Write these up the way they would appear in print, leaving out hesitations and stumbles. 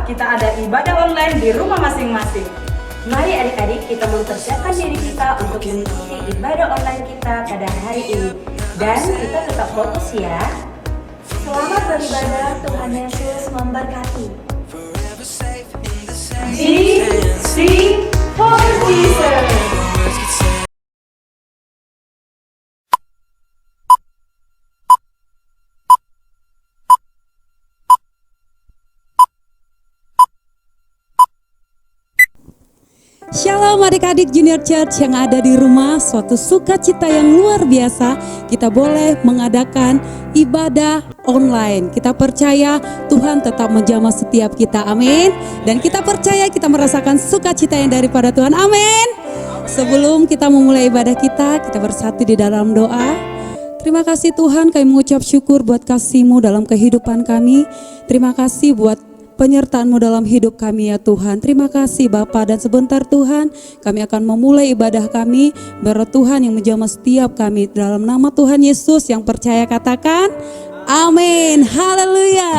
kita ada ibadah online di rumah masing-masing. Mari adik-adik kita mempersiapkan diri kita untuk mengikuti ibadah online kita pada hari ini. Dan kita tetap fokus ya. Selamat beribadah, Tuhan Yesus memberkati. GC for Jesus. Shalom adik-adik Junior Church yang ada di rumah, suatu sukacita yang luar biasa kita boleh mengadakan ibadah online. Kita percaya Tuhan tetap menjamah setiap kita, amin. Dan kita percaya kita merasakan sukacita yang daripada Tuhan, amin. Sebelum kita memulai ibadah kita bersatu di dalam doa. Terima kasih Tuhan, kami mengucap syukur buat kasih-Mu dalam kehidupan kami. Terima kasih buat penyertaan-Mu dalam hidup kami ya Tuhan. Terima kasih Bapa, dan sebentar Tuhan kami akan memulai ibadah kami. Biar Tuhan yang menjamah setiap kami, dalam nama Tuhan Yesus yang percaya katakan amin. Haleluya.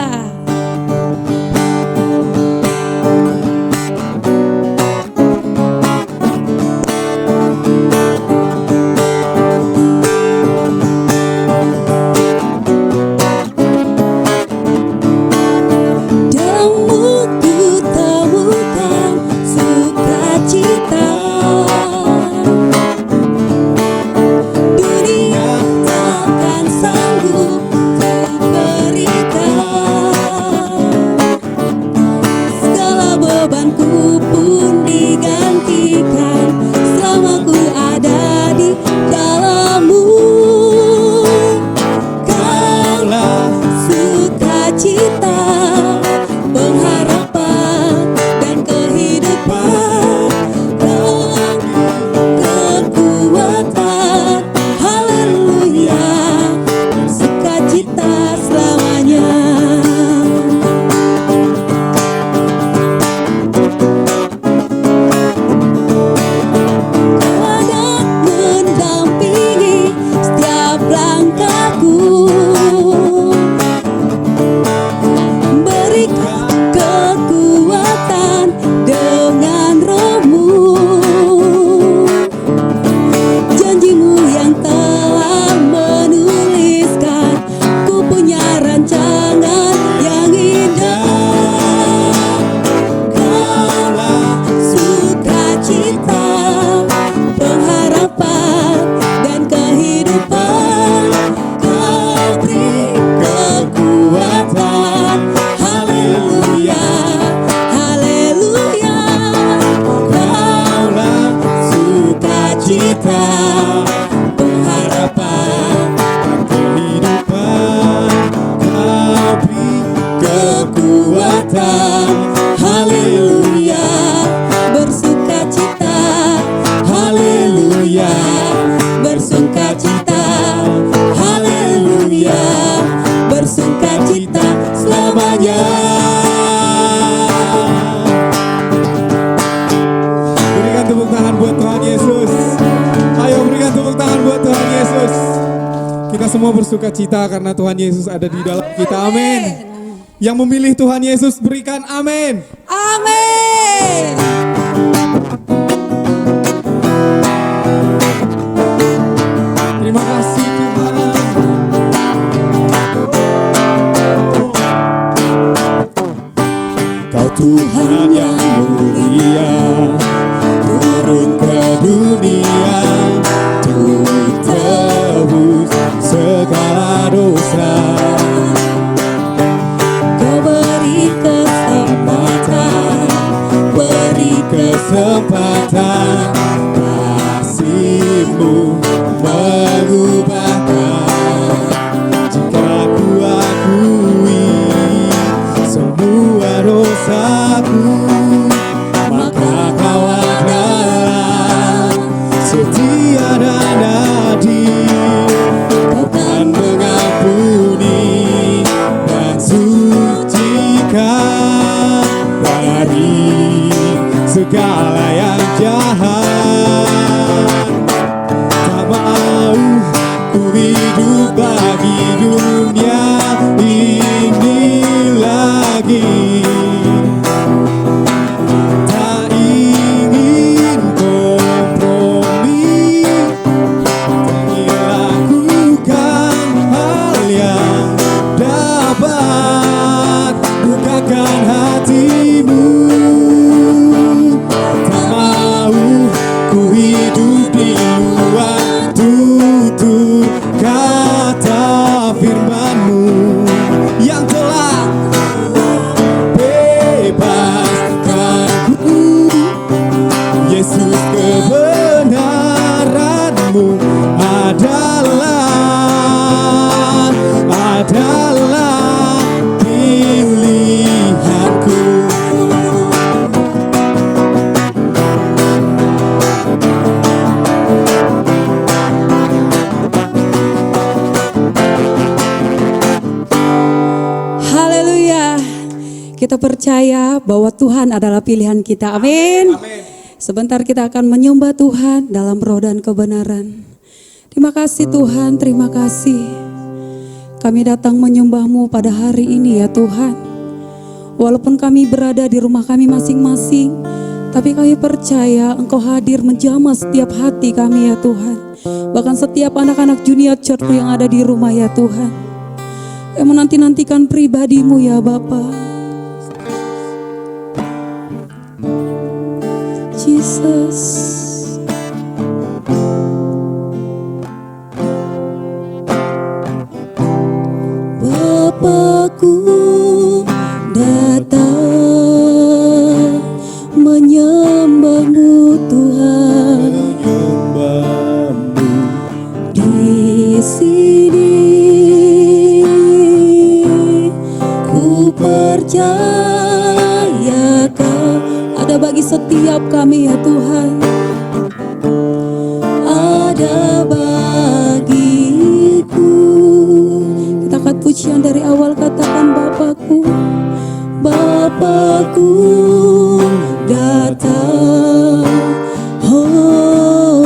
Bersukacita karena Tuhan Yesus ada di dalam kita, amin. Yang memilih Tuhan Yesus berikan amin. Amin. Terima kasih Tuhan. Kau Tuhan yang mulia, turun ke dunia untuk tebus segala dosa. Kau beri kesempatan, beri kita percaya bahwa Tuhan adalah pilihan kita. Amin. Sebentar kita akan menyembah Tuhan dalam roh dan kebenaran. Terima kasih Tuhan, terima kasih. Kami datang menyembah-Mu pada hari ini ya Tuhan. Walaupun kami berada di rumah kami masing-masing, tapi kami percaya Engkau hadir menjamah setiap hati kami ya Tuhan. Bahkan setiap anak-anak Junior Church yang ada di rumah ya Tuhan, yang menanti-nantikan pribadi-Mu ya Bapa. Jesus. Bapakku datang menyembah-Mu Tuhan, di sini ku percaya Kau ada bagi setiap kami ya Tuhan, ada bagiku. Kita akan pujian dari awal, katakan Bapakku, Bapakku datang, oh,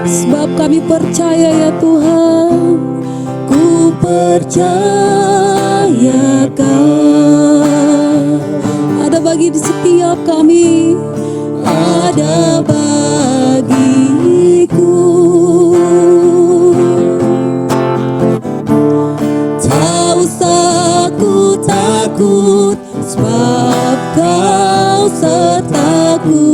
sebab kami percaya ya Tuhan, ku percaya Kau ada bagi di setiap kami, ada bagiku. Tak usah ku takut, sebab Kau sertaku.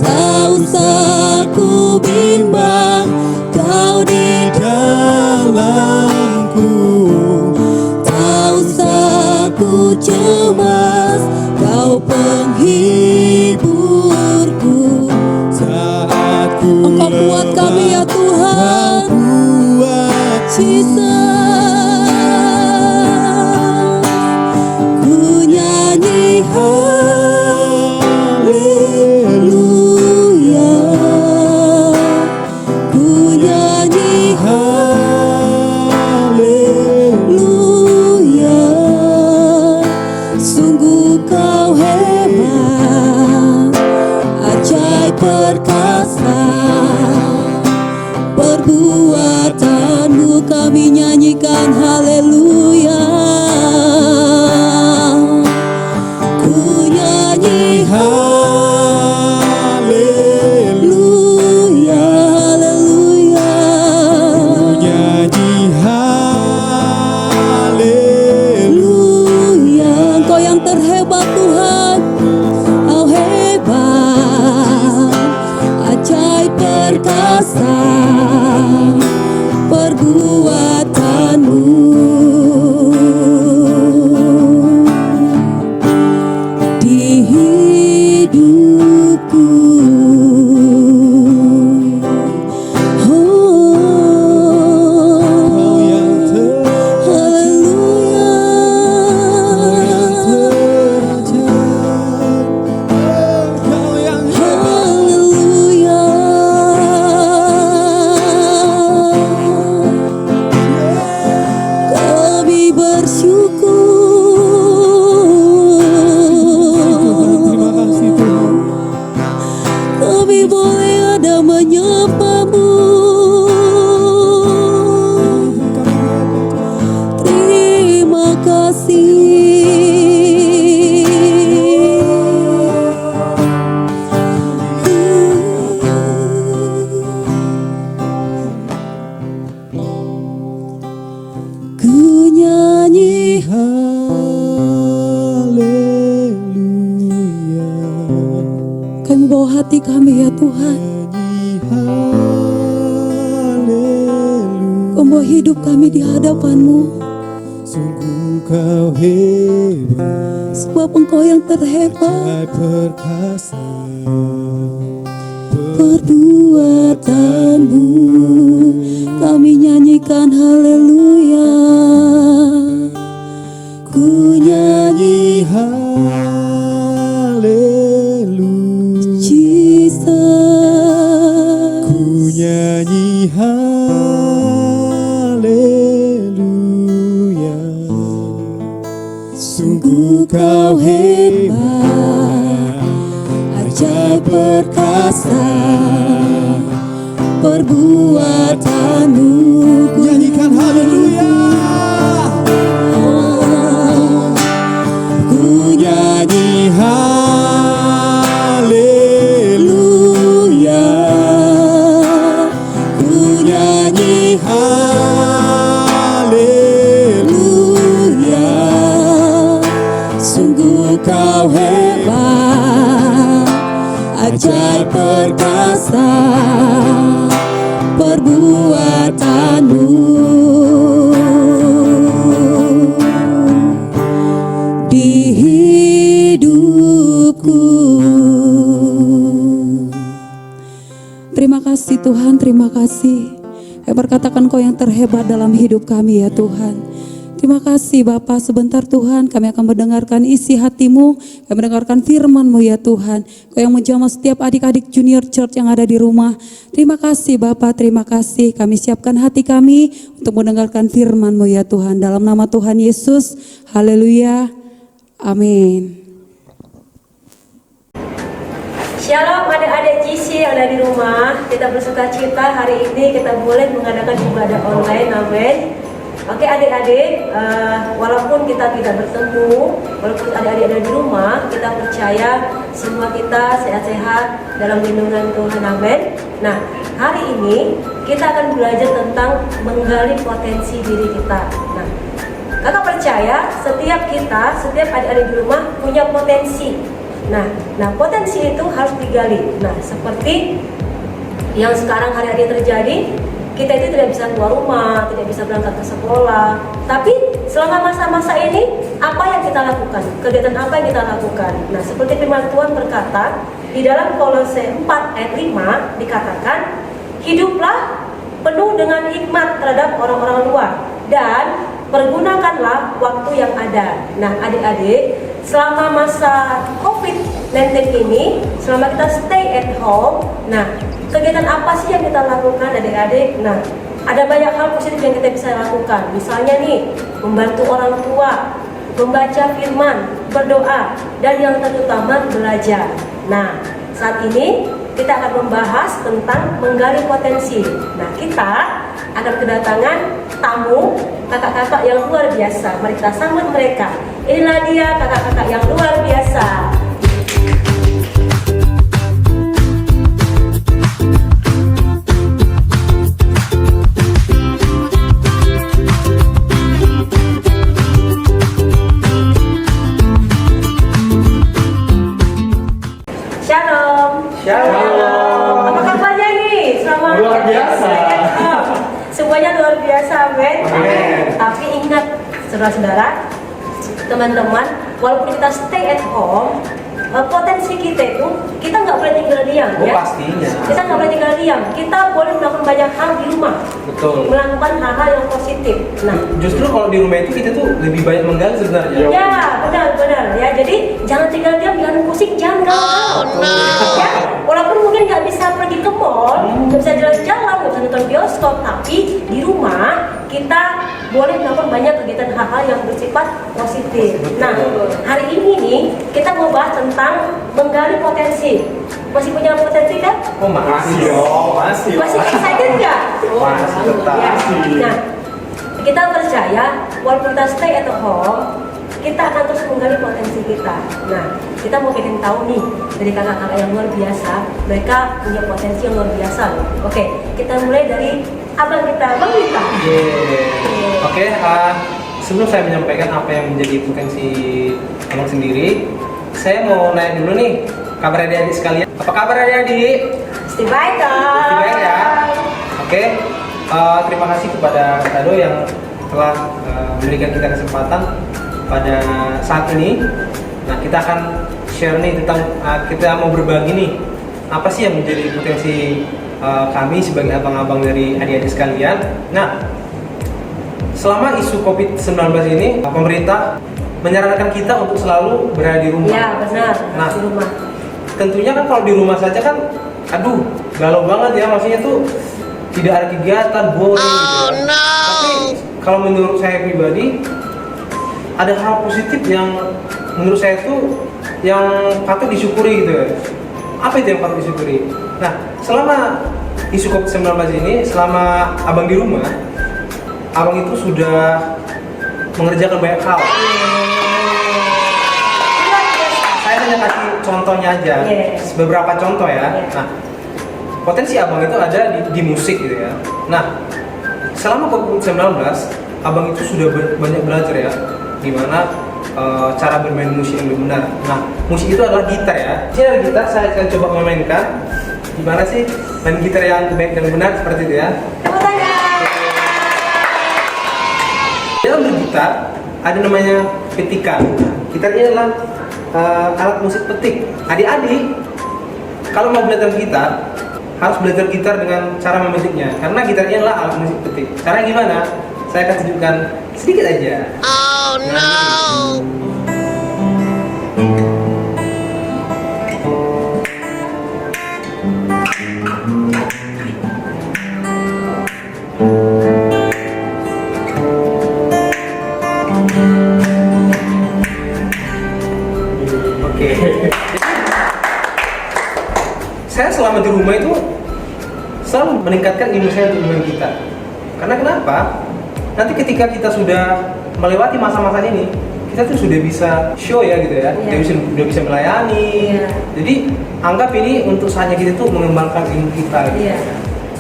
Tak usah ku bimbang, Kau di dalamku. Tak usah ku cemas, Kau penghiburku. Engkau kuat kami ya Tuhan, Jesus. Ku nyanyi haleluya, ku nyanyi haleluya. Sungguh Kau hebat, ajaib perkasa, perbuatan-Mu kami nyanyikan haleluya. Ku nyanyi haleluya, haleluya. Ku nyanyi Haleluya. Engkau yang terhebat Tuhan, Kau hebat, ajaib perkasa, perbuatan-Mu di hidupku. Oh, haleluya. Haleluya. Kami bersyukur, Terima kasih Tuhan. kami boleh ada menyembah-Mu. Terima kasih. Ku nyanyi Haleluya. kami bawa hati kami ya Tuhan, kau bawa hidup kami di hadapan-Mu. Sungguh Kau hebat, Sebab Engkau yang terhebat, ajaib perkasa, perbuatan-Mu kami nyanyikan haleluya. Ku nyanyi haleluya. Jesus. Ku nyanyi haleluya. Sungguh kau hebat, ajaib perkasa, perbuatanmu. Nyanyikan haleluya. Ku nyanyi haleluya, ku nyanyi haleluya. Sungguh kau hebat, ajaib perkasa, perbuatanmu. Di hidupku. Terima kasih Tuhan, terima kasih. Kami berkatakan Kau yang terhebat dalam hidup kami ya Tuhan. Terima kasih Bapa, sebentar Tuhan kami akan mendengarkan isi hati-Mu, kami mendengarkan firman-Mu ya Tuhan. Kau yang menjamah setiap adik-adik junior church yang ada di rumah. Terima kasih Bapa, terima kasih. Kami siapkan hati kami untuk mendengarkan firman-Mu ya Tuhan. Dalam nama Tuhan Yesus, haleluya, amin. Shalom adik-adik GC yang ada di rumah. Kita bersuka cita hari ini kita boleh mengadakan ibadah online, amin. Oke adik-adik, walaupun kita tidak bertemu, walaupun adik-adik ada di rumah, kita percaya semua kita sehat-sehat dalam lindungan Tuhan, amin. Nah, hari ini kita akan belajar tentang menggali potensi diri kita. Nah, kakak percaya setiap adik-adik di rumah punya potensi. Nah, potensi itu harus digali. Nah, seperti yang sekarang hari-hari terjadi, kita itu tidak bisa keluar rumah, tidak bisa berangkat ke sekolah. Tapi selama masa-masa ini, apa yang kita lakukan? Kegiatan apa yang kita lakukan? Nah, seperti firman Tuhan berkata, di dalam Kolose 4 ayat 5 dikatakan, hiduplah penuh dengan hikmat terhadap orang-orang luar dan pergunakanlah waktu yang ada. Nah, adik-adik, selama masa COVID-19 ini, selama kita stay at home, nah, kegiatan apa sih yang kita lakukan adik-adik? Nah, ada banyak hal positif yang kita bisa lakukan. Misalnya nih, membantu orang tua, membaca firman, berdoa, dan yang terutama belajar. Nah, saat ini kita akan membahas tentang menggali potensi. Nah, kita akan kedatangan tamu kakak-kakak yang luar biasa. Mari kita sambut mereka. Inilah dia kakak-kakak yang luar biasa. Shalom. Shalom. Apa kabarnya nih? Selamat Luar biasa. Semuanya luar biasa, amin. Amin. Tapi ingat, saudara-saudara, teman-teman, walaupun kita stay at home, potensi kita itu kita nggak boleh tinggal diam, Oh, ya. pastinya. Kita nggak boleh tinggal diam. Kita boleh melakukan banyak hal di rumah, Betul. melakukan hal-hal yang positif. Nah, Justru kalau di rumah itu kita tuh lebih banyak menggali sebenarnya. ya, benar ya. Jadi jangan tinggal diam, jangan pusing, jangan galau. Ya, walaupun mungkin nggak bisa pergi ke mall, nggak bisa jalan-jalan, nggak bisa nonton bioskop, tapi di rumah kita boleh melakukan banyak kegiatan hal-hal yang bersifat positif. Nah, hari ini nih kita mau bahas tentang menggali potensi. Masih punya potensi kan? Oh, masih dong, masih. Masih excited nggak? Masih tetap. Ya. Nah, kita percaya walaupun kita stay at home, kita akan terus menggali potensi kita. Nah, kita mau pengen tahu nih dari kakak-kakak yang luar biasa, mereka punya potensi yang luar biasa loh. Oke, kita mulai dari abang kita, Bang Wita. Oke, sebelum saya menyampaikan apa yang menjadi potensi abang sendiri, saya mau nanya dulu nih, kabar adik-adik sekalian. Apa kabar adik-adik? Pasti baik kan? Pasti baik ya. Oke, terima kasih kepada Kak Ado yang telah memberikan kita kesempatan pada saat ini. Nah, kita akan share nih tentang kita mau berbagi nih apa sih yang menjadi potensi kami sebagai abang-abang dari adik-adik sekalian. Nah, selama isu COVID-19 ini, pemerintah menyarankan kita untuk selalu berada di rumah. Ya, benar. Nah, Di rumah. tentunya kan kalau di rumah saja kan, aduh, galau banget ya, maksudnya tuh tidak ada kegiatan, boring gitu. Tapi kalau menurut saya pribadi, ada hal positif yang menurut saya tuh yang patut disyukuri gitu ya. Apa itu yang patut disyukuri? Nah, selama isu COVID-19 ini, selama abang di rumah, abang itu sudah mengerjakan banyak hal. Saya hanya kasih contohnya aja, beberapa contoh ya. Nah, potensi abang itu ada di musik gitu ya. Nah, selama COVID-19, abang itu sudah banyak belajar ya, gimana cara bermain musik yang benar. Nah, musik itu adalah gitar ya. Ini ada gitar, saya akan coba memainkan. Gimana sih main gitar yang baik dan benar seperti itu ya. Dalam bergitar ada namanya petikan. Gitar ini adalah alat musik petik. Adik-adik kalau mau belajar gitar harus belajar gitar dengan cara memetiknya, karena gitar ini adalah alat musik petik. Caranya gimana? Saya akan tunjukkan sedikit aja. Oh no! Oke. Saya selama di rumah itu selalu meningkatkan ilmu saya untuk bermain gitar. Karena kenapa? Nanti ketika kita sudah melewati masa-masa ini, kita tuh sudah bisa show ya gitu ya, udah bisa melayani. Jadi anggap ini untuk saatnya kita tuh mengembangkan ilmu kita. Gitu.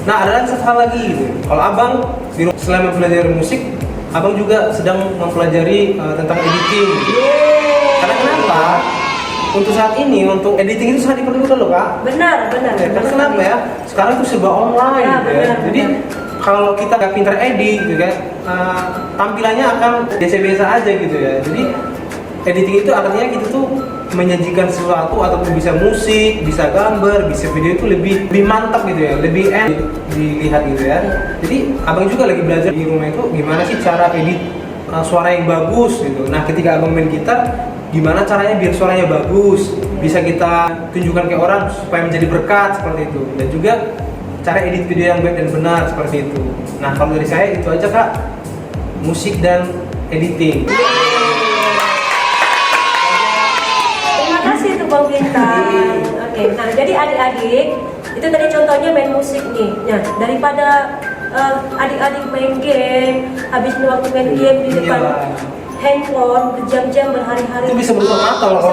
Nah, ada lagi satu hal lagi gitu. Kalau abang selain mempelajari musik, abang juga sedang mempelajari tentang editing. Gitu. Karena kenapa? Untuk saat ini, untuk editing itu sangat diperlukan loh kak. Benar. Karena kenapa ya? Sekarang itu serba online gitu ya. Jadi kalau kita nggak pintar edit gitu kan, tampilannya akan biasa-biasa aja gitu ya. Jadi editing itu artinya kita tuh menyajikan sesuatu ataupun bisa musik, bisa gambar, bisa video itu lebih mantap gitu ya, lebih enak dilihat gitu ya. Jadi abang juga lagi belajar di rumah itu gimana sih cara edit suara yang bagus gitu. Nah, ketika abang main gitar, gimana caranya biar suaranya bagus, bisa kita tunjukkan ke orang supaya menjadi berkat seperti itu. Dan juga cara edit video yang baik dan benar seperti itu. Nah, kalau dari saya itu aja kak, musik dan editing. Terima kasih tuh Bang Bintang. Oke, nah jadi adik-adik itu tadi contohnya main musik nih. Nah, daripada adik-adik main game, habis waktu main game di depan handphone berjam-jam berhari-hari, itu bisa merusak mata loh.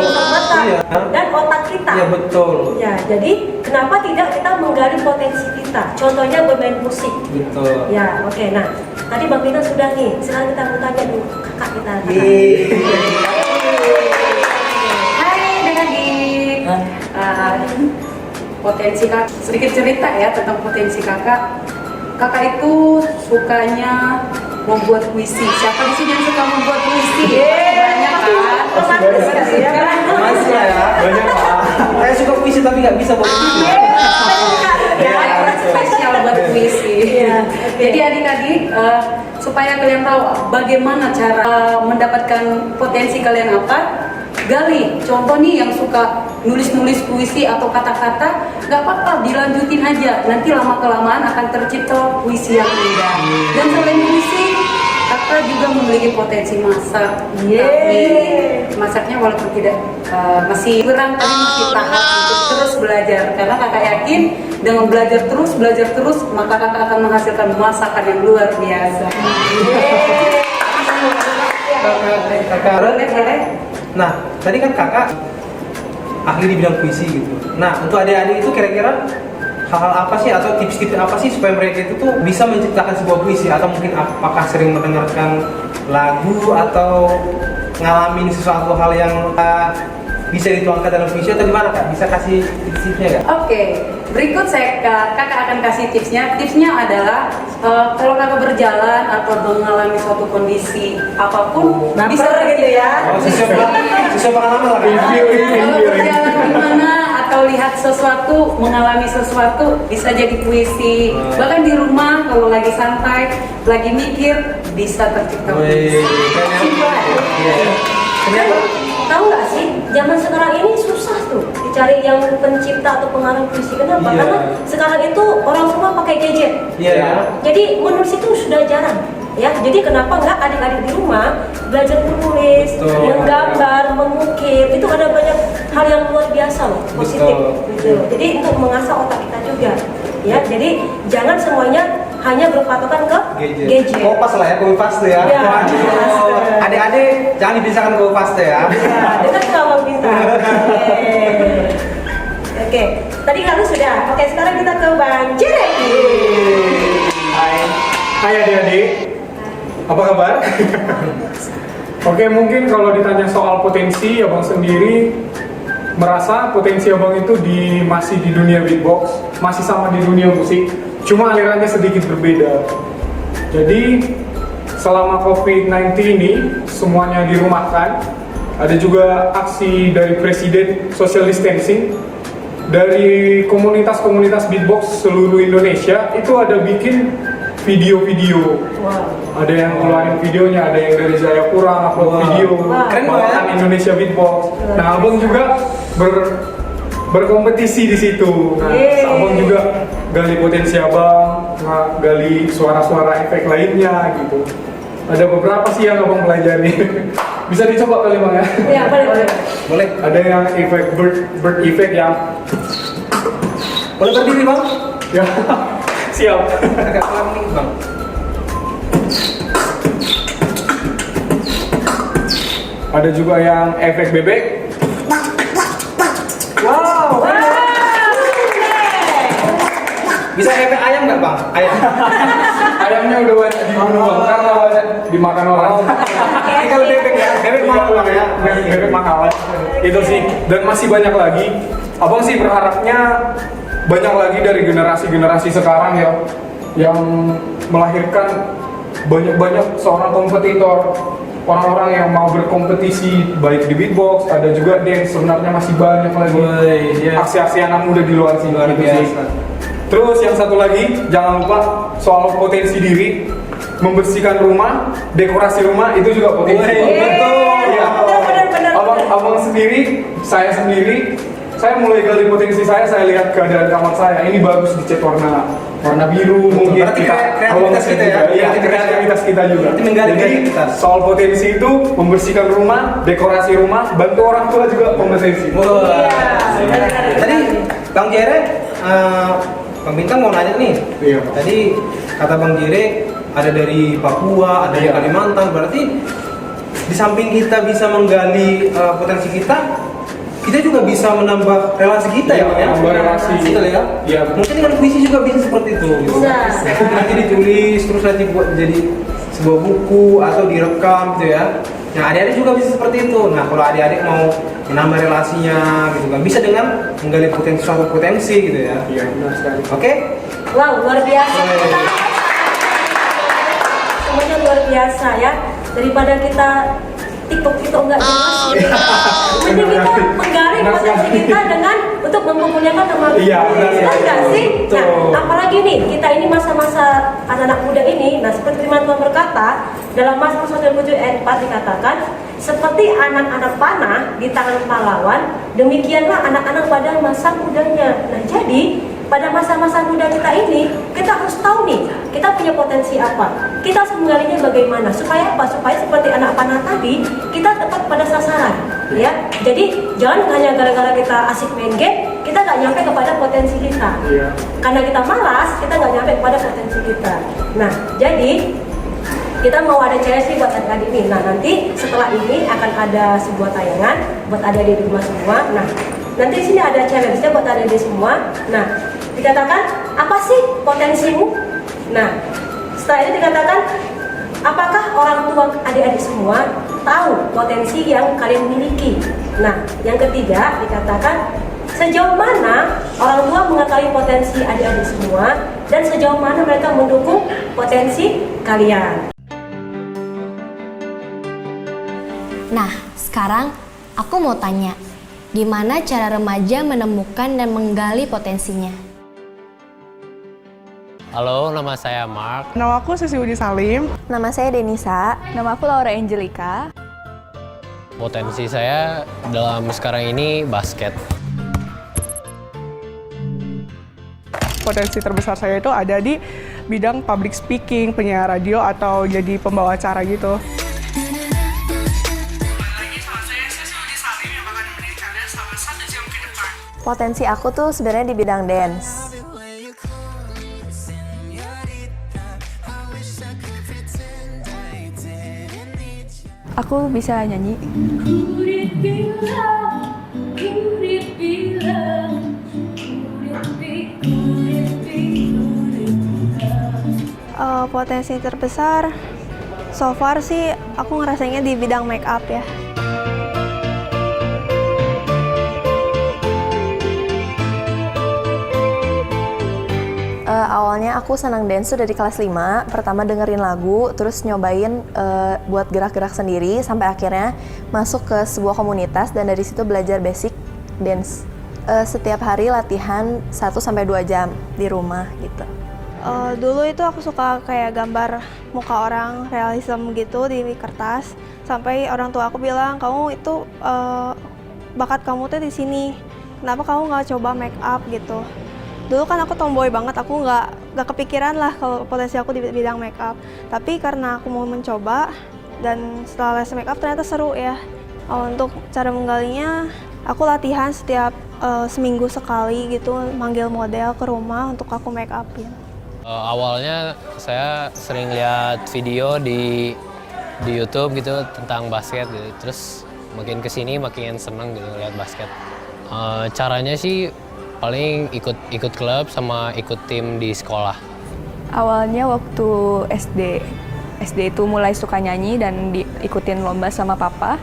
Dan otak kita. Iya betul. Ya, jadi kenapa tidak kita menggali potensi kita? Contohnya bermain musik. Betul. Ya, oke. Nah, tadi Bang Bintang sudah nih. Sekarang kita mau tanya dulu kakak kita. Hai adik-adik. Potensi kakak, sedikit cerita ya tentang potensi kakak. Kakak itu sukanya membuat puisi. Siapa di sini yang suka membuat puisi? Banyak kan? Masih ya, banyak pak. Saya suka puisi tapi nggak bisa buat puisi. Spesial buat puisi. Jadi adik-adik, supaya kalian tahu bagaimana cara mendapatkan potensi kalian apa, gali. Contoh nih yang suka nulis-nulis puisi atau kata-kata, nggak apa-apa, dilanjutin aja. Nanti lama-kelamaan akan tercipta puisi yang indah. Dan selain puisi, kakak juga memiliki potensi masak. Tapi masaknya walaupun tidak masih kurang, tapi masih tahap untuk terus belajar. Karena kakak yakin dengan belajar terus, maka kakak akan menghasilkan masakan yang luar biasa. Kakak, nah tadi kan kakak ahli di bidang puisi gitu. Nah, untuk adik-adik itu kira-kira hal-hal apa sih atau tips-tips apa sih supaya mereka itu tuh bisa menciptakan sebuah puisi, atau mungkin apakah sering mendengarkan lagu atau ngalamin sesuatu hal yang bisa dituangkan dalam puisi atau gimana kak? Bisa kasih tips-tipsnya nggak? Oke, berikut kakak akan kasih tipsnya. Tipsnya adalah kalau kakak berjalan atau mengalami suatu kondisi apapun, bisa gitu ya. Sesuai pengalaman lah kak. Kalau berjalan kemana atau lihat sesuatu, mengalami sesuatu, bisa jadi puisi. Bahkan di rumah kalau lagi santai, lagi mikir, bisa tercipta puisi. Kenapa? Tahu nggak sih, zaman sekarang ini susah tuh dicari yang pencipta atau pengarang puisi. Kenapa? Karena sekarang itu orang semua pakai gadget. Iya. Jadi menulis itu sudah jarang. Ya, jadi kenapa nggak adik-adik di rumah belajar menulis, Betul. menggambar, mengukir, itu ada banyak hal yang luar biasa loh, positif. Gitu. Jadi untuk mengasah otak kita juga. Ya, jadi jangan semuanya hanya berpatokan ke gadget. Kopas lah ya, kopas tuh ya. Ya, Waduh. Adik-adik jangan dipisahkan kopas tuh ya. Ya, dengan kemampuan pintar. Oke, tadi lalu sudah. Oke, sekarang kita ke Bang Jere. Hai adik-adik, apa kabar? Oke, mungkin kalau ditanya soal potensi, abang sendiri merasa potensi abang itu masih di dunia beatbox, masih sama di dunia musik, cuma alirannya sedikit berbeda. Jadi selama COVID-19 ini semuanya dirumahkan, ada juga aksi dari Presiden social distancing. Dari komunitas-komunitas beatbox seluruh Indonesia itu ada bikin video-video. Wow. Ada yang ngeluarin videonya, ada yang dari Jayapura upload video Keren bawahan banget. Indonesia Beatbox. Nah, abang juga berkompetisi di situ. Nah, abang juga gali potensi abang, gali suara-suara efek lainnya gitu. Ada beberapa sih yang abang pelajari. Bisa dicoba kali bang ya? Ya, boleh. Boleh. Ada yang efek bird effect yang Boleh berdiri bang? ya siap. Agak pelan nih bang. Ada juga yang efek bebek. Wow. Bisa efek ayam nggak bang? Ayam. Ayamnya udah banyak dibunuh bang, karena banyak dimakan orang. Ini kalau bebek ya, bebek mahal bang ya. Bebek mahal. Itu sih, dan masih banyak lagi. Abang sih berharapnya banyak lagi dari generasi-generasi sekarang ya, yang melahirkan banyak-banyak seorang kompetitor, orang-orang yang mau berkompetisi baik di beatbox, ada juga dance. Sebenarnya masih banyak lagi iya. aksi-aksi anak muda di luar sini. Luar gitu sih. biasa. Terus yang satu lagi, jangan lupa soal potensi diri, membersihkan rumah, dekorasi rumah itu juga potensi. Betul. Iya. Benar. Abang sendiri, saya mulai gali potensi saya lihat keadaan kamar saya, ini bagus dicat warna biru. Mungkin Berarti kreativitas kita ya? Iya, kreativitas kita juga. Berarti menggali Jadi kreativitas. soal potensi itu, membersihkan rumah, dekorasi rumah, bantu orang tua juga kompetensi. Tadi Bang Jere, Bang Bintang mau nanya nih. Iya. Tadi kata Bang Jere ada dari Papua, ada dari Kalimantan. Berarti di samping kita bisa menggali potensi kita juga bisa menambah relasi kita ya, Bang ya. menambah relasi. Betul ya. Iya. Mungkin dengan puisi juga bisa seperti itu. Gitu. Bisa. Nanti ditulis terus nanti buat jadi sebuah buku atau direkam gitu ya. Nah, adik-adik juga bisa seperti itu. Nah, kalau adik-adik mau menambah relasinya gitu kan, bisa dengan menggali suatu potensi gitu ya. Iya, benar sekali. Oke? Wow, luar biasa. Semuanya luar biasa ya. Daripada kita TikTok nggak jelas. Mending kita menggali potensi kita dengan untuk mempergunakan nama Iya, benar kita nggak sih? Nah, Betul. apalagi nih kita ini masa-masa anak-anak muda ini. Nah, seperti firman Tuhan berkata dalam Mazmur 107 ayat 4 dikatakan, seperti anak-anak panah di tangan pahlawan, demikianlah anak-anak pada masa mudanya. Nah, jadi pada masa-masa muda kita ini, kita harus tahu nih, kita punya potensi apa. Kita harus menggalinya bagaimana, supaya apa? Supaya seperti anak panah tadi, kita tepat pada sasaran. Ya, jadi jangan hanya gara-gara kita asik main game, kita nggak nyampe kepada potensi kita. Iya. Karena kita malas, kita nggak nyampe kepada potensi kita. Nah, jadi kita mau ada challenge nih buat adik-adik nih. Nah, nanti setelah ini akan ada sebuah tayangan buat adik-adik di rumah semua. Nah, nanti di sini ada challenge-nya buat adik-adik semua. Nah, dikatakan apa sih potensimu? Nah, setelah itu dikatakan apakah orang tua adik-adik semua tahu potensi yang kalian miliki? Nah, yang ketiga dikatakan sejauh mana orang tua mengetahui potensi adik-adik semua dan sejauh mana mereka mendukung potensi kalian. Nah, sekarang aku mau tanya, gimana cara remaja menemukan dan menggali potensinya? Halo, nama saya Mark. Nama aku Sisi Budi Salim. Nama saya Denisa. Nama aku Laura Angelika. Potensi saya dalam sekarang ini basket. potensi terbesar saya itu ada di bidang public speaking, penyiar radio, atau jadi pembawa acara gitu. Potensi aku tuh sebenarnya di bidang dance. Aku bisa nyanyi. Potensi terbesar, so far sih aku ngerasanya di bidang make up ya. Awalnya aku senang dance tuh dari kelas 5, pertama dengerin lagu, terus nyobain buat gerak-gerak sendiri, sampai akhirnya masuk ke sebuah komunitas dan dari situ belajar basic dance. Setiap hari latihan 1-2 jam di rumah gitu. Dulu itu aku suka kayak gambar muka orang, realism gitu di kertas, sampai orang tua aku bilang, kamu itu bakat kamu tuh di sini, kenapa kamu nggak coba make up gitu. Dulu kan aku tomboy banget, aku nggak kepikiran lah kalau potensi aku di bidang make up. Tapi karena aku mau mencoba dan setelah les make up ternyata seru ya. Untuk cara menggalinya, aku latihan setiap seminggu sekali gitu, manggil model ke rumah untuk aku make upin. Awalnya saya sering lihat video di YouTube gitu tentang basket gitu. Terus makin kesini makin seneng gitu lihat basket. Caranya sih paling ikut klub sama ikut tim di sekolah. Awalnya waktu SD itu mulai suka nyanyi dan diikutin lomba sama papa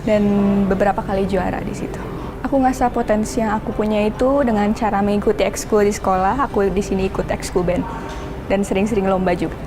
dan beberapa kali juara di situ. Aku ngerasa potensi yang aku punya itu dengan cara mengikuti ekskul di sekolah. Aku di sini ikut ekskul band dan sering-sering lomba juga.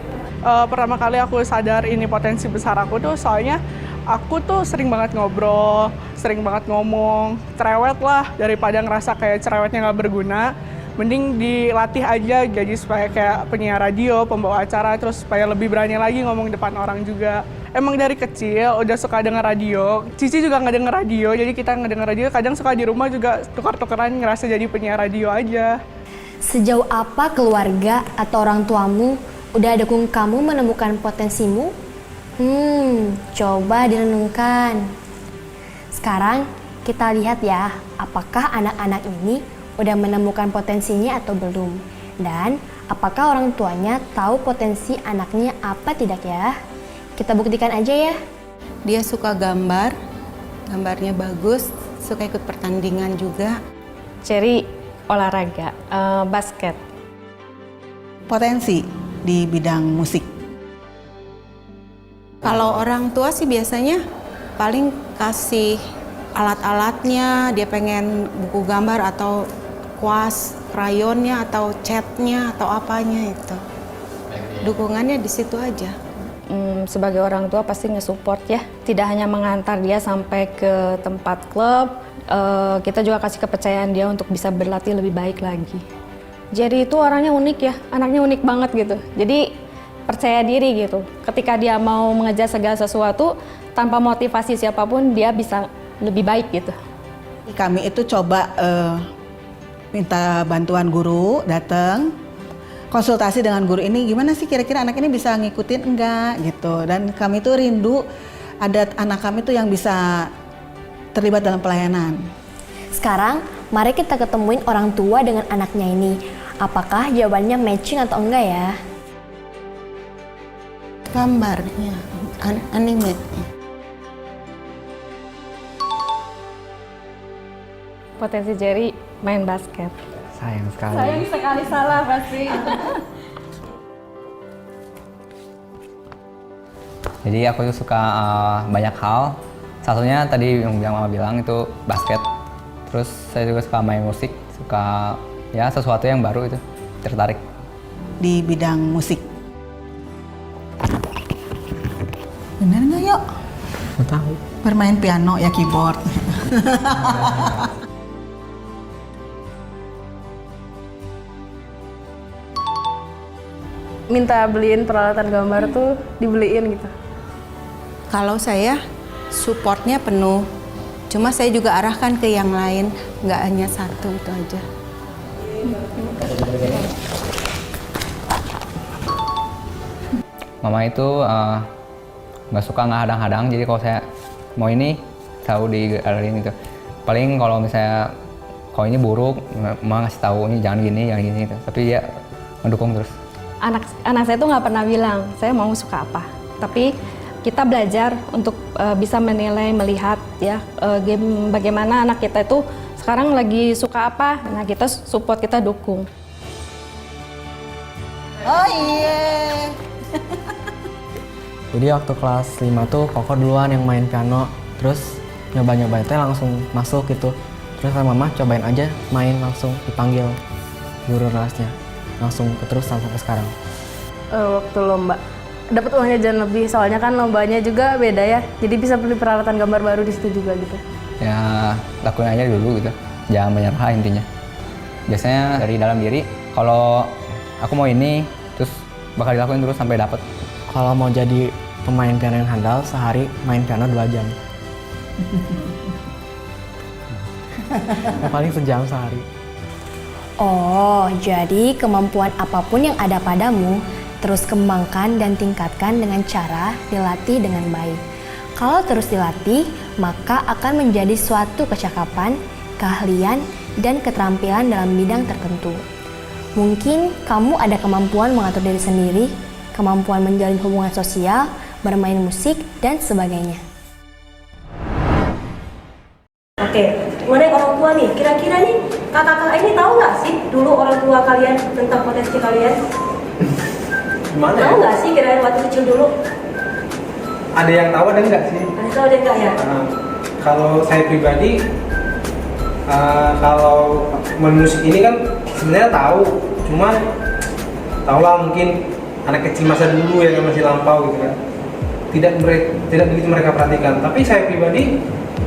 Pertama kali aku sadar ini potensi besar aku tuh soalnya aku tuh sering banget ngobrol, sering banget ngomong, cerewet lah, daripada ngerasa kayak cerewetnya nggak berguna. Mending dilatih aja jadi supaya kayak penyiar radio, pembawa acara, terus supaya lebih berani lagi ngomong depan orang juga. Emang dari kecil udah suka denger radio, Cici juga nggak denger radio, jadi kita ngedenger radio, kadang suka di rumah juga tukar-tukaran ngerasa jadi penyiar radio aja. Sejauh apa keluarga atau orang tuamu udah dukung kamu menemukan potensimu? Coba direnungkan. Sekarang kita lihat ya, apakah anak-anak ini udah menemukan potensinya atau belum? Dan apakah orang tuanya tahu potensi anaknya apa tidak ya? Kita buktikan aja ya. Dia suka gambar, gambarnya bagus, suka ikut pertandingan juga. Cherry olahraga, basket. Potensi di bidang musik. Kalau orang tua sih biasanya paling kasih alat-alatnya, dia pengen buku gambar atau kuas, krayonnya atau catnya atau apanya itu. Dukungannya di situ aja. Sebagai orang tua pasti nge-support ya. Tidak hanya mengantar dia sampai ke tempat klub, kita juga kasih kepercayaan dia untuk bisa berlatih lebih baik lagi. Jadi itu orangnya unik ya, anaknya unik banget gitu. Jadi percaya diri gitu. Ketika dia mau mengejar segala sesuatu, tanpa motivasi siapapun dia bisa lebih baik gitu. Kami itu coba minta bantuan guru, datang konsultasi dengan guru ini, gimana sih kira-kira anak ini bisa ngikutin enggak gitu. Dan kami tuh rindu ada anak kami tuh yang bisa terlibat dalam pelayanan. Sekarang mari kita ketemuin orang tua dengan anaknya ini. Apakah jawabannya matching atau enggak ya? Gambarnya, anime. Potensi Jerry main basket. Sayang sekali. Sayang sekali salah pasti. Jadi aku tuh suka banyak hal. Satunya tadi yang Mama bilang itu basket. Terus saya juga suka main musik, suka ya sesuatu yang baru itu, tertarik. Di bidang musik. Bener nggak yuk? Nggak tahu. Bermain piano ya keyboard. Minta beliin peralatan gambar tuh dibeliin gitu. Kalau saya supportnya penuh, cuma saya juga arahkan ke yang lain, nggak hanya satu itu aja. Mama itu nggak suka hadang-hadang, jadi kalau saya mau ini selalu digalain gitu. Paling kalau misalnya kalau ini buruk, mama ngasih tahu ini jangan gini gitu. Tapi dia mendukung terus. Anak saya tuh nggak pernah bilang saya mau suka apa, tapi kita belajar untuk bisa menilai, melihat ya game bagaimana anak kita itu sekarang lagi suka apa. Nah kita support, kita dukung. Oh iya. Jadi waktu kelas 5 tuh Koko duluan yang main piano, terus nyoba-nyoba itu langsung masuk gitu. Terus sama mama cobain aja main, langsung dipanggil guru kelasnya, langsung keterusan sampai sekarang. Waktu lomba dapat uangnya jangan lebih, soalnya kan lombanya juga beda ya, jadi bisa beli peralatan gambar baru di situ juga gitu. Ya lakuin aja dulu gitu, jangan menyerah intinya. Biasanya dari dalam diri, kalau aku mau ini, terus bakal dilakuin terus sampai dapet. Kalau mau jadi pemain piano yang handal, sehari main piano 2 jam. Paling sejam sehari. Oh, jadi kemampuan apapun yang ada padamu, terus kembangkan dan tingkatkan dengan cara dilatih dengan baik. Kalau terus dilatih, maka akan menjadi suatu kecakapan, keahlian, dan keterampilan dalam bidang tertentu. Mungkin kamu ada kemampuan mengatur diri sendiri, kemampuan menjalin hubungan sosial, bermain musik, dan sebagainya. Oke, mengenai orang tua nih, kira-kira nih kakak-kakak ini tahu nggak sih dulu orang tua kalian tentang potensi kalian? Gimana Tahu ya? nggak sih kira-kira waktu kecil dulu? Ada yang tahu ada enggak sih? Ada tahu ada nggak ya? Kalau saya pribadi, kalau musik ini kan sebenarnya tahu, cuma tahulah mungkin anak kecil masa dulu yang masih lampau gitu kan, tidak begitu mereka perhatikan. Tapi saya pribadi,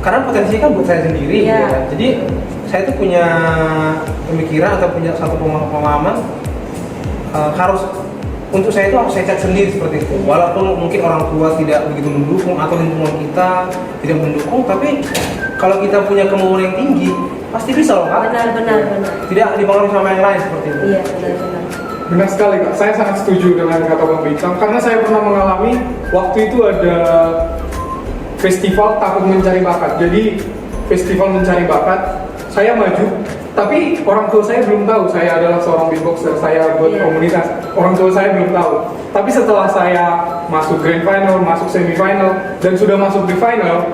karena potensinya kan buat saya sendiri, gitu kan. Jadi saya tuh punya pemikiran atau punya satu pemahaman, harus untuk saya itu harus saya cek sendiri seperti itu. Walaupun mungkin orang tua tidak begitu mendukung atau lingkungan kita tidak mendukung, tapi kalau kita punya kemauan yang tinggi, pasti bisa loh Kak. Benar. Tidak dipengaruhi sama yang lain seperti itu. Iya, benar. Benar sekali Kak, saya sangat setuju dengan kata Bang Bintang, karena saya pernah mengalami waktu itu ada festival takut mencari bakat. Jadi festival mencari bakat, saya maju, tapi orang tua saya belum tahu saya adalah seorang beatboxer, saya buat komunitas. Orang tua saya belum tahu. Tapi setelah saya masuk grand final, masuk semifinal, dan sudah masuk di final,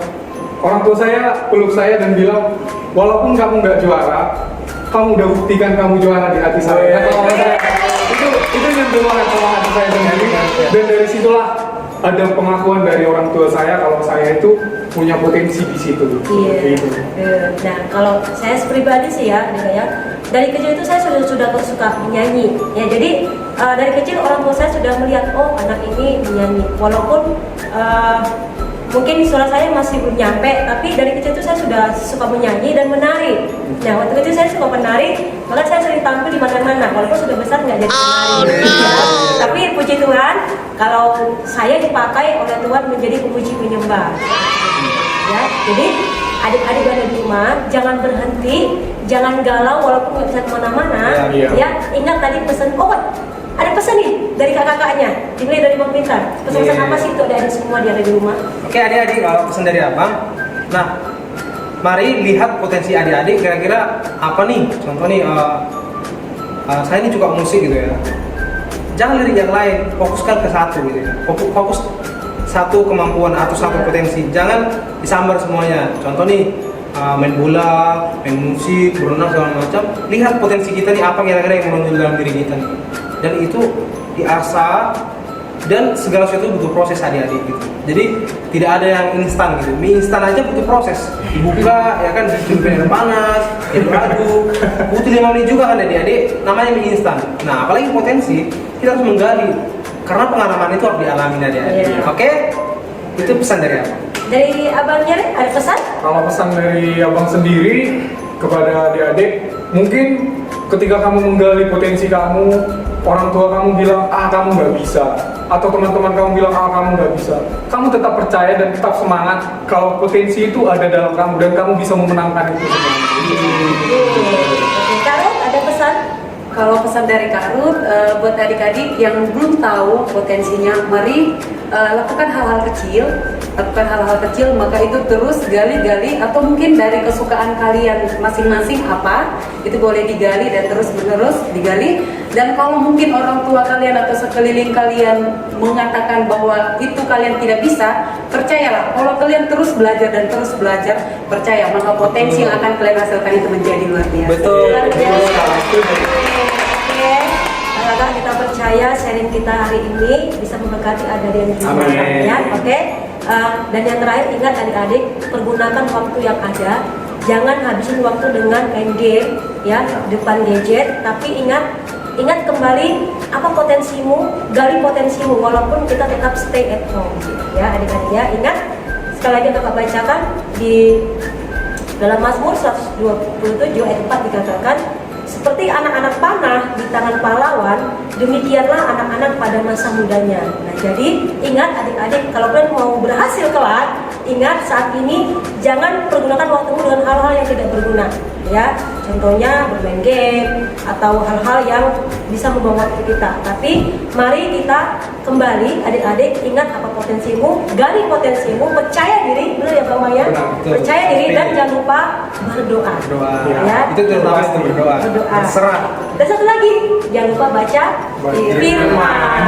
orang tua saya peluk saya dan bilang, walaupun kamu nggak juara, kamu udah buktikan kamu juara di hati saya. Itu nyentuh banget sama hati saya sendiri. Dan dari situlah ada pengakuan dari orang tua saya kalau saya itu punya potensi di situ. Iya. Nah, kalau saya pribadi sih ya, dari kecil itu saya sudah suka menyanyi. Ya, jadi dari kecil orang tua saya sudah melihat, oh anak ini menyanyi. Walaupun mungkin suara saya masih belum nyampe, tapi dari kecil itu saya sudah suka menyanyi dan menari. Nah, waktu kecil saya suka menari, maka saya sering tampil di mana-mana. Walaupun sudah besar nggak jadi penari. Tapi puji Tuhan, kalau saya dipakai oleh Tuhan menjadi pemuji penyembah. Ya, jadi adik-adik ada di rumah, jangan berhenti, jangan galau walaupun nggak bisa kemana-mana. Ya, ingat tadi pesan, ada pesan nih dari kakak-kakaknya, dimulai dari Bang Bintang. Pesan-pesan apa sih untuk adik semua di ada di rumah? Oke adik-adik, kalau pesan dari abang, nah mari lihat potensi adik-adik kira-kira apa nih. Contoh nih, saya ini suka musik gitu ya. Jangan lirik yang lain, fokuskan ke satu gitu ya. Fokus satu kemampuan atau satu potensi, jangan disambar semuanya. Contoh nih, main bola, main musik, berenang segala macam. Lihat potensi kita nih apa kira-kira yang menonjol dalam diri kita nih. Dan itu diasah, dan segala sesuatu butuh proses adik-adik gitu. Jadi tidak ada yang instan gitu. Mie instan aja butuh proses. Dibuka ya kan, dibikin air panas, diaduk. Butuh 5 menit juga kan adik-adik. Namanya mie instan. Nah, apalagi potensi, kita harus menggali. Karena pengalaman itu harus dialami adik-adik. Oke? Itu pesan dari abang. Dari abangnya ada pesan? Kalau pesan dari abang sendiri kepada adik-adik, mungkin ketika kamu menggali potensi kamu, orang tua kamu bilang, kamu nggak bisa, atau teman-teman kamu bilang, kamu nggak bisa, kamu tetap percaya dan tetap semangat kalau potensi itu ada dalam kamu dan kamu bisa memenangkan itu semua. Oke, Karo, ada pesan? Kalau pesan dari Kak Ruth, buat adik-adik yang belum tahu potensinya, mari lakukan hal-hal kecil, maka itu terus gali-gali, atau mungkin dari kesukaan kalian masing-masing apa, itu boleh digali dan terus-menerus digali. Dan kalau mungkin orang tua kalian atau sekeliling kalian mengatakan bahwa itu kalian tidak bisa, percayalah, kalau kalian terus belajar dan terus belajar, percaya, maka potensi yang akan kalian hasilkan itu menjadi luar biasa. Betul. Luar biasa. Oke, kakak kita percaya sharing kita hari ini bisa memberkati adik-adik yang di rumah ya. Oke. Dan yang terakhir, ingat adik-adik, pergunakan waktu yang ada. Jangan habisin waktu dengan main game ya, depan gadget, tapi ingat kembali apa potensimu, gali potensimu walaupun kita tetap stay at home ya adik-adik ya. Ingat, sekali lagi kakak bacakan di dalam Mazmur 127 ayat 4 dikatakan, seperti anak-anak panah di tangan pahlawan, demikianlah anak-anak pada masa mudanya. Nah, jadi ingat adik-adik, kalau kalian mau berhasil kelak, ingat saat ini jangan pergunakan waktumu dengan hal-hal yang tidak berguna ya. Contohnya bermain game atau hal-hal yang bisa membawa waktu kita. Tapi mari kita kembali adik-adik, ingat apa potensimu, gali potensimu, percaya diri, benar ya Bang Maya? Percaya diri dan jangan lupa berdoa. Ya. Itu terutama itu berdoa. Serah. Dan satu lagi, jangan lupa baca firman.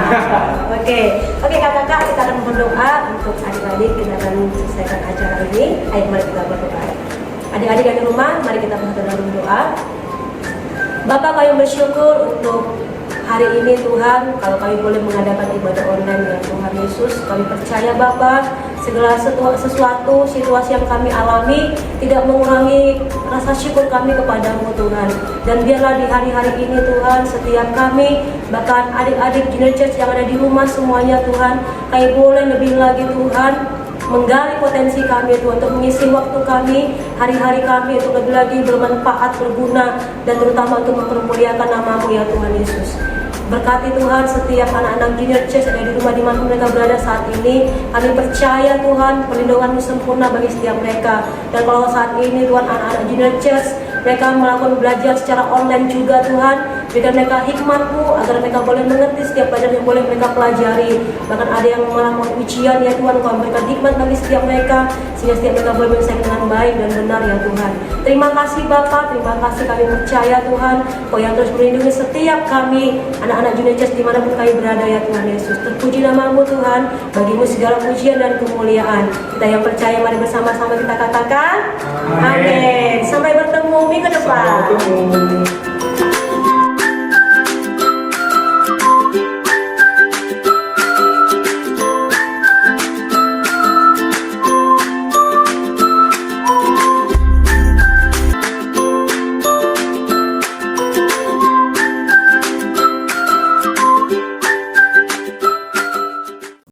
Oke, kakak-kakak, kita akan berdoa untuk adik-adik. Kita akan selesaikan acara ini. Ayo mari kita berdoa. Adik-adik yang di rumah, mari kita bersatu dalam doa. Bapak, kami bersyukur untuk hari ini Tuhan, kalau kami boleh mengadakan ibadah online ya Tuhan Yesus. Kami percaya Bapak, segala sesuatu situasi yang kami alami tidak mengurangi rasa syukur kami kepadamu Tuhan. Dan biarlah di hari-hari ini Tuhan, setiap kami, bahkan adik-adik Junior Church yang ada di rumah semuanya Tuhan, kami boleh lebih lagi Tuhan menggali potensi kami Tuhan, untuk mengisi waktu kami, hari-hari kami untuk lebih lagi bermanfaat, berguna, dan terutama untuk mempermuliakan nama-Mu ya Tuhan Yesus. Berkati Tuhan setiap anak-anak Junior Church yang ada di rumah dimana mereka berada saat ini. Kami percaya Tuhan perlindungan-Mu sempurna bagi setiap mereka. Dan kalau saat ini Tuhan anak-anak Junior Church mereka melakukan belajar secara online juga Tuhan, berikan mereka hikmat-Mu agar mereka boleh mengerti setiap pelajaran yang boleh mereka pelajari. Bahkan ada yang malah mau ujian ya Tuhan, Kau berikan hikmat bagi setiap mereka sehingga setiap mereka boleh menyelesaikan dengan baik dan benar ya Tuhan. Terima kasih Bapak, terima kasih, kami percaya Tuhan Kau yang terus melindungi setiap kami anak-anak Junior Church dimanapun kami berada ya Tuhan Yesus. Terpuji nama-Mu Tuhan, bagimu segala pujian dan kemuliaan. Kita yang percaya mari bersama-sama kita katakan amin.